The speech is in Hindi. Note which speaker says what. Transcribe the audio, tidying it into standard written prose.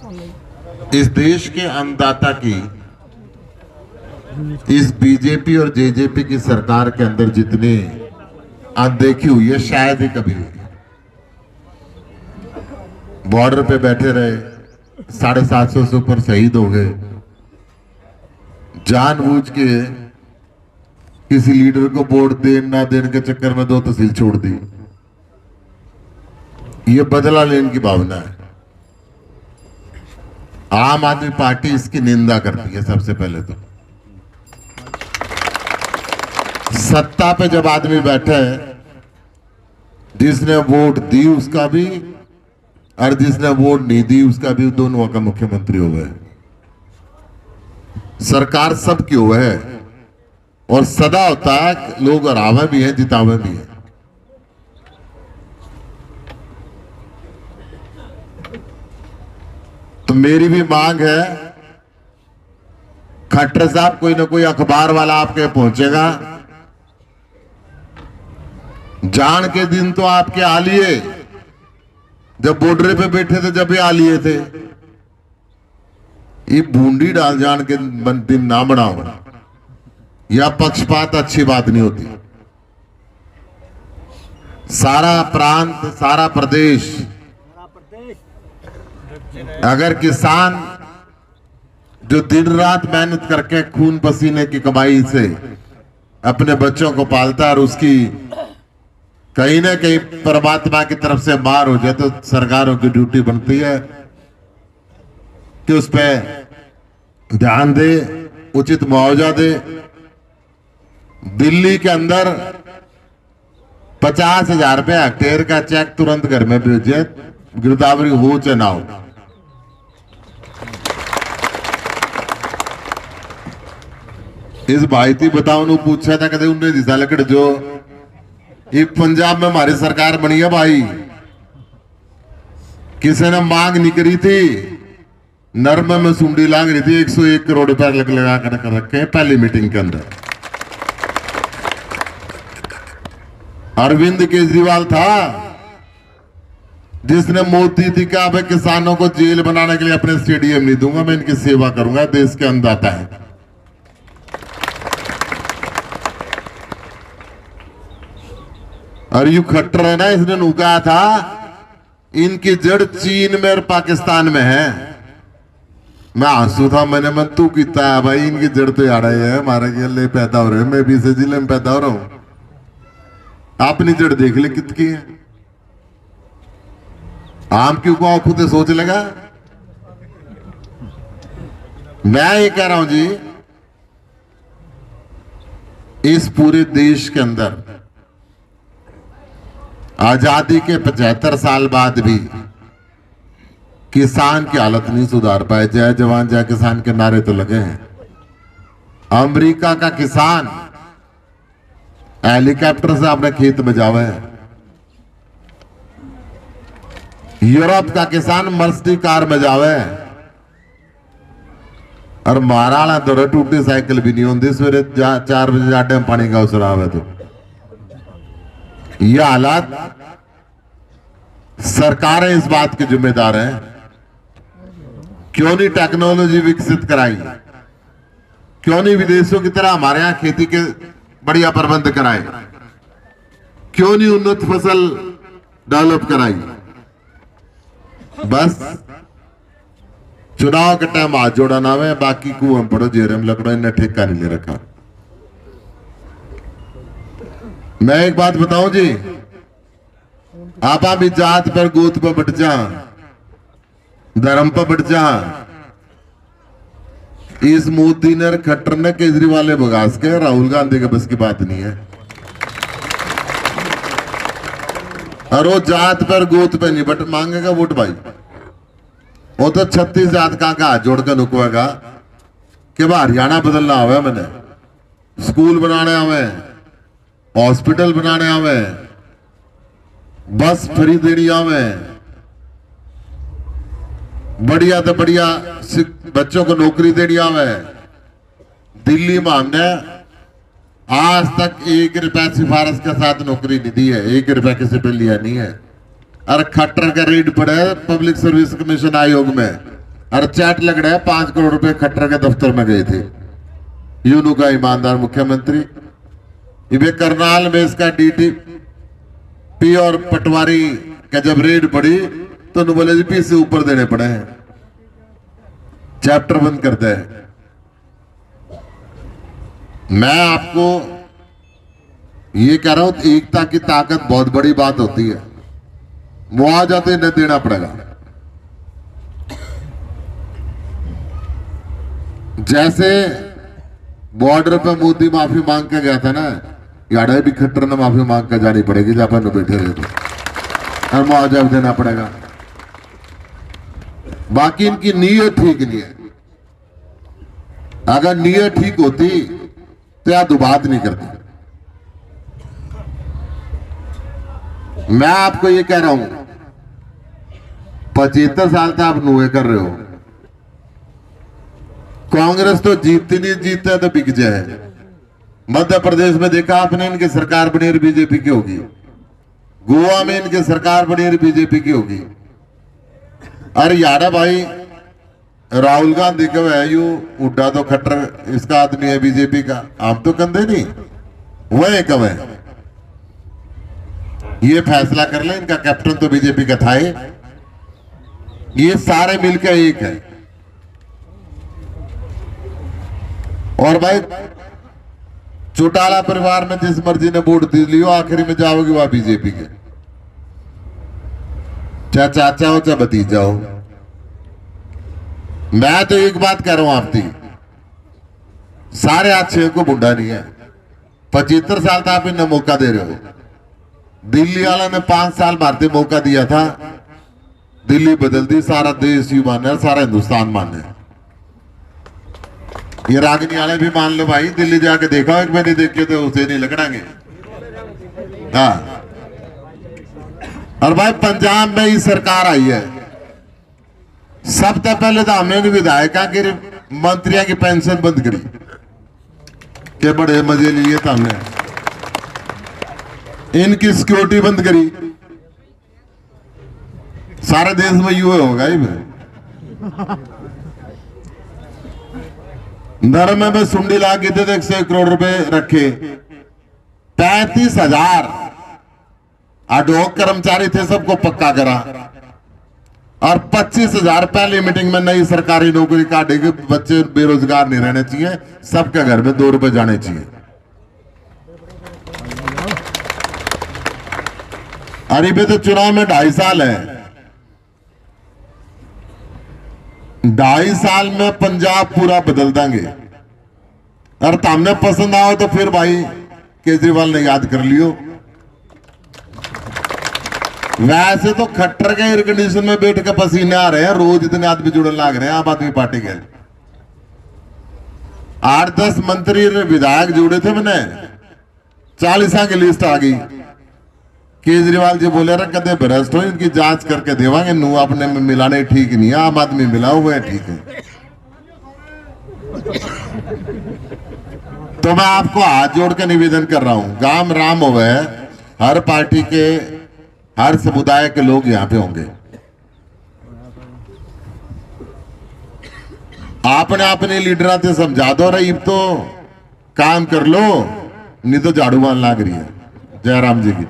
Speaker 1: इस देश के अन्नदाता की, इस बीजेपी और जेजेपी की सरकार के अंदर जितनी अनदेखी हुई है शायद ही कभी हुई। बॉर्डर पे बैठे रहे, 750 से ऊपर शहीद हो गए, जानबूझ के किसी लीडर को वोट देने ना देने के चक्कर में 2 तहसील छोड़ दी। ये बदला लेने की भावना है। आम आदमी पार्टी इसकी निंदा करती है। सबसे पहले तो सत्ता पे जब आदमी बैठा है, जिसने वोट दी उसका भी और जिसने वोट नहीं दी उसका भी, दोनों का मुख्यमंत्री हो गए। सरकार सबकी हुआ है और सदा होता है लोग हरावे भी हैं, जितावे भी हैं। तो मेरी भी मांग है, खट्टर साहब, कोई ना कोई अखबार वाला आपके पहुंचेगा। जान के दिन तो आपके आ लिए, जब बॉर्डर पे बैठे थे जब ये आ लिए थे। ये बूंदी डाल जान के दिन ना बनाओ, या पक्षपात अच्छी बात नहीं होती। सारा प्रांत, सारा प्रदेश, अगर किसान जो दिन रात मेहनत करके खून पसीने की कमाई से अपने बच्चों को पालता है और उसकी कहीं ना कहीं परमात्मा की तरफ से मार हो जाए, तो सरकारों की ड्यूटी बनती है कि उस पर ध्यान दे, उचित मुआवजा दे। दिल्ली के अंदर 50,000 रुपये हेक्टेयर का चेक तुरंत घर में भेजे, गिरदावरी हो चाहे ना हो। इस भाई थी बताओ, नु पूछा था कहते 19 साल लकड़ जो ये पंजाब में हमारी सरकार बनी है भाई, किसी ने मांग नहीं करी थी, नरमे में सुंडी लाग रही थी। 101 करोड़ रुपए लगा कर रखे हैं पहली मीटिंग के अंदर। अरविंद केजरीवाल था जिसने मोदी थी कहा भाई किसानों को जेल बनाने के लिए अपने स्टेडियम नहीं दूंगा, मैं इनकी सेवा करूंगा, देश के अन्नदाता है। और यू खट्टर है ना, इसने नुका था इनकी जड़ चीन में और पाकिस्तान में है। मैं आंसू था, मैंने मन तू किता है भाई, इनकी जड़ तो यार है हमारे लिए पैदा हो रहे हैं, मैं भी इसे जिले में पैदा हो रहा हूं। अपनी जड़ देख ले कितनी है। आम क्यों को खुद सोच लेगा। मैं ये कह रहा हूं जी, इस पूरे देश के अंदर आजादी के 75 साल बाद भी किसान की हालत नहीं सुधार पाए। जय जवान जय किसान के नारे तो लगे हैं। अमेरिका का किसान हेलीकॉप्टर से अपने खेत में जावे है। यूरोप का किसान मर्सिडीज कार में जावे है। और महाराणा दौरे टूटी साइकिल भी नहीं होती, सवेरे 4 बजे जाटे में पानी का उसरा है। तो यह हालात, सरकारें इस बात की जिम्मेदार हैं। क्यों नहीं टेक्नोलॉजी विकसित कराई, क्यों नहीं विदेशों की तरह हमारे यहां खेती के बढ़िया प्रबंध कराए, क्यों नहीं उन्नत फसल डेवलप कराई। बस चुनाव के टाइम हाथ जोड़ा ना है, बाकी कुएं में पड़ो जेरे में लकड़ो, इन्हें ठेका नहीं ले रखा। मैं एक बात बताऊं जी, आप भी जात पर गोत पर बट जा, धर्म पर बट जा। इस मोदी ने, खट्टर ने, केजरीवाल ने बगास के, राहुल गांधी के बस की बात नहीं है। और वो जात पर गोत पे नहीं बट मांगेगा वोट भाई। वो तो 36 जात का हाथ जोड़कर नुकवेगा कि हरियाणा बदलना आवे, मैंने स्कूल बनाने आवे, हॉस्पिटल बनाने आवे, बस फ्री देनी आवे, बढ़िया तो बढ़िया बच्चों को नौकरी देनी आवे। दिल्ली में हमने आज तक 1 रुपया सिफारिश के साथ नौकरी नहीं दी है, 1 रुपया किसी पे लिया नहीं है। और खट्टर का रेड पड़ा है पब्लिक सर्विस कमीशन आयोग में, और चैट लग रहा है 5 करोड़ रुपए खट्टर के दफ्तर में गए थे। यूनू का ईमानदार मुख्यमंत्री इवे करनाल में इसका डीटीपी और पटवारी का जब रेड पड़ी तो बोले जी पी से ऊपर देने पड़े हैं, चैप्टर बंद करते हैं। मैं आपको ये कह रहा हूं, एकता की ताकत बहुत बड़ी बात होती है। मुआवजा तो इन्हें देना पड़ेगा। जैसे बॉर्डर पे मोदी माफी मांग के गया था ना, याडा भी खट्टर ने माफी मांग कर जानी पड़ेगी जापान में बैठे रहे तो, और मुआवजा देना पड़ेगा। बाकी इनकी नीयत ठीक नहीं है। अगर नीयत ठीक होती तो यार दो बात नहीं करते। मैं आपको ये कह रहा हूं, 75 साल तक आप नुए कर रहे हो। कांग्रेस तो जीतती नहीं, जीतता है तो बिक जाए। मध्य प्रदेश में देखा आपने, इनकी सरकार बनी और बीजेपी की होगी। गोवा में इनकी सरकार बनी और बीजेपी की होगी। अरे यारा भाई, राहुल गांधी कब है यू उड्डा तो खट्टर इसका आदमी है बीजेपी का, आप तो कंधे नहीं वह कब है। ये फैसला कर ले, इनका कैप्टन तो बीजेपी का था। ये सारे मिलकर एक है। और भाई चौटाला परिवार में जिस मर्जी ने वोट दे लियो, आखिरी में जाओगे वह बीजेपी के, चाहे चाचा हो चाहे भतीजा हो। मैं तो एक बात कह रहा हूं आपकी, सारे अच्छे को बुढ़ा नहीं है। 75 साल था आप इन्हें मौका दे रहे हो। दिल्ली वाला ने 5 साल मारते मौका दिया था, दिल्ली बदल दी, सारा देश ही माने, सारा हिंदुस्तान माने। ये रागनी वाले भी मान लो भाई, दिल्ली जाके देखा एक मैंने देखे तो उसे नहीं लगड़ांगे। हाँ, और भाई पंजाब में ही सरकार आई है। सबसे पहले तो हमने विधायक के मंत्रियों की पेंशन बंद करी, के बड़े मजे लिए था हमने। इनकी सिक्योरिटी बंद करी। सारे देश में यू होगा ही। धर्म में सुंडी ला के थे 100 करोड़ रुपए रखे। 35,000 अडोक कर्मचारी थे, सबको पक्का करा। और 25,000 पहली मीटिंग में नई सरकारी नौकरी काटेगी। बच्चे बेरोजगार नहीं रहने चाहिए, सबके घर में 2 रुपए जाने चाहिए। अरे भी तो चुनाव में 2.5 साल है। 2.5 साल में पंजाब पूरा बदल देंगे। और तुमने पसंद आओ तो फिर भाई केजरीवाल ने याद कर लियो। वैसे तो खट्टर के एयर कंडीशन में बैठ के पसीने आ रहे हैं, रोज इतने आदमी जुड़ने लग रहे हैं आम आदमी पार्टी के। 8-10 मंत्री विधायक जुड़े थे, मैंने 40 की लिस्ट आ गई। केजरीवाल जी बोले रहे कदे भ्रष्ट हो, इनकी जांच करके देवांगे। नू अपने में मिलाने ठीक नहीं है, आम आदमी मिला हुआ है ठीक है। तो मैं आपको हाथ जोड़ के निवेदन कर रहा हूं, गांव राम होवे, हर पार्टी के हर समुदाय के लोग यहां पे होंगे। आपने अपने लीडर से समझा दो, रही तो काम कर लो, नहीं तो झाड़ू मान लाग रही है। जयराम जी की।